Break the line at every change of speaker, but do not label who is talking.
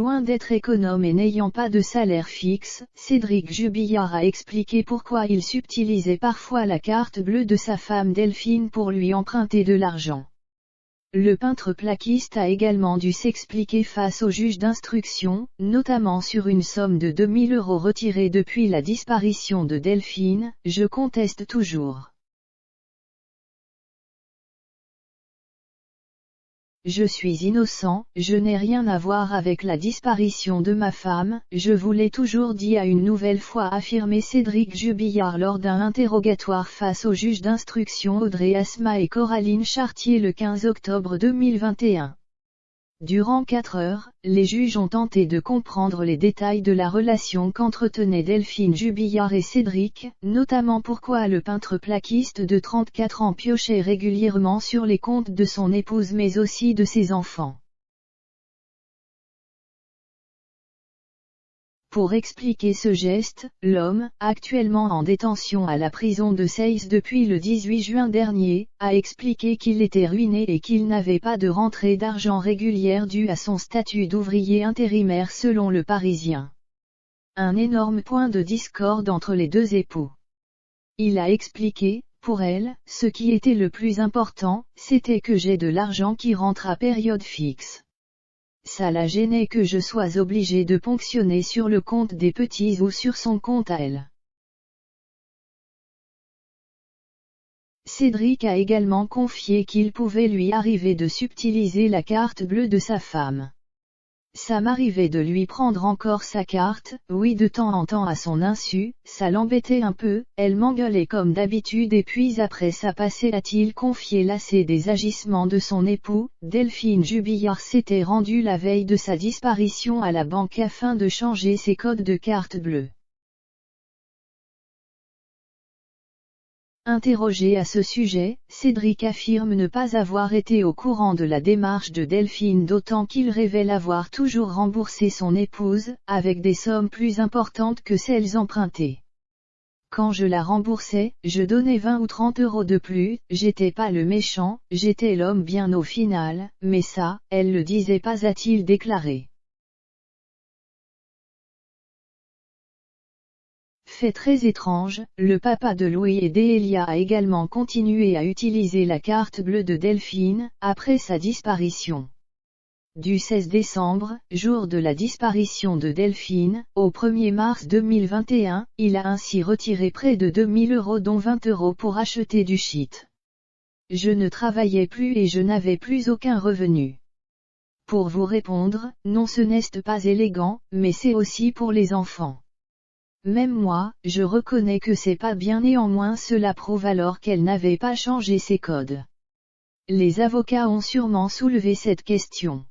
Loin d'être économe et n'ayant pas de salaire fixe, Cédric Jubillard a expliqué pourquoi il subtilisait parfois la carte bleue de sa femme Delphine pour lui emprunter de l'argent. Le peintre plaquiste a également dû s'expliquer face au juge d'instruction, notamment sur une somme de 2 000 € retirée depuis la disparition de Delphine. « Je conteste toujours. Je suis innocent, je n'ai rien à voir avec la disparition de ma femme, je vous l'ai toujours dit, a une nouvelle fois affirmé Cédric Jubillard lors d'un interrogatoire face aux juges d'instruction Audrey Asma et Coraline Chartier le 15 octobre 2021. Durant 4 heures, les juges ont tenté de comprendre les détails de la relation qu'entretenaient Delphine Jubillard et Cédric, notamment pourquoi le peintre plaquiste de 34 ans piochait régulièrement sur les comptes de son épouse mais aussi de ses enfants. Pour expliquer ce geste, l'homme, actuellement en détention à la prison de Seyss depuis le 18 juin dernier, a expliqué qu'il était ruiné et qu'il n'avait pas de rentrée d'argent régulière due à son statut d'ouvrier intérimaire selon Le Parisien. Un énorme point de discorde entre les deux époux. Il a expliqué, pour elle, ce qui était le plus important, c'était que j'ai de l'argent qui rentre à période fixe. Ça la gênait que je sois obligé de ponctionner sur le compte des petits ou sur son compte à elle. Cédric a également confié qu'il pouvait lui arriver de subtiliser la carte bleue de sa femme. Ça m'arrivait de lui prendre encore sa carte, oui, de temps en temps à son insu, ça l'embêtait un peu, elle m'engueulait comme d'habitude et puis après ça passait, a-t-il confié. Lassé des agissements de son époux, Delphine Jubillard s'était rendue la veille de sa disparition à la banque afin de changer ses codes de carte bleue. Interrogé à ce sujet, Cédric affirme ne pas avoir été au courant de la démarche de Delphine, d'autant qu'il révèle avoir toujours remboursé son épouse, avec des sommes plus importantes que celles empruntées. Quand je la remboursais, je donnais 20 ou 30 € de plus, j'étais pas le méchant, j'étais l'homme bien au final, mais ça, elle le disait pas, a-t-il déclaré. Fait très étrange, le papa de Louis et d'Elia a également continué à utiliser la carte bleue de Delphine, après sa disparition. Du 16 décembre, jour de la disparition de Delphine, au 1er mars 2021, il a ainsi retiré près de 2 000 €, dont 20 € pour acheter du shit. Je ne travaillais plus et je n'avais plus aucun revenu. Pour vous répondre, non, ce n'est pas élégant, mais c'est aussi pour les enfants. Même moi, je reconnais que c'est pas bien, néanmoins cela prouve alors qu'elle n'avait pas changé ses codes. Les avocats ont sûrement soulevé cette question.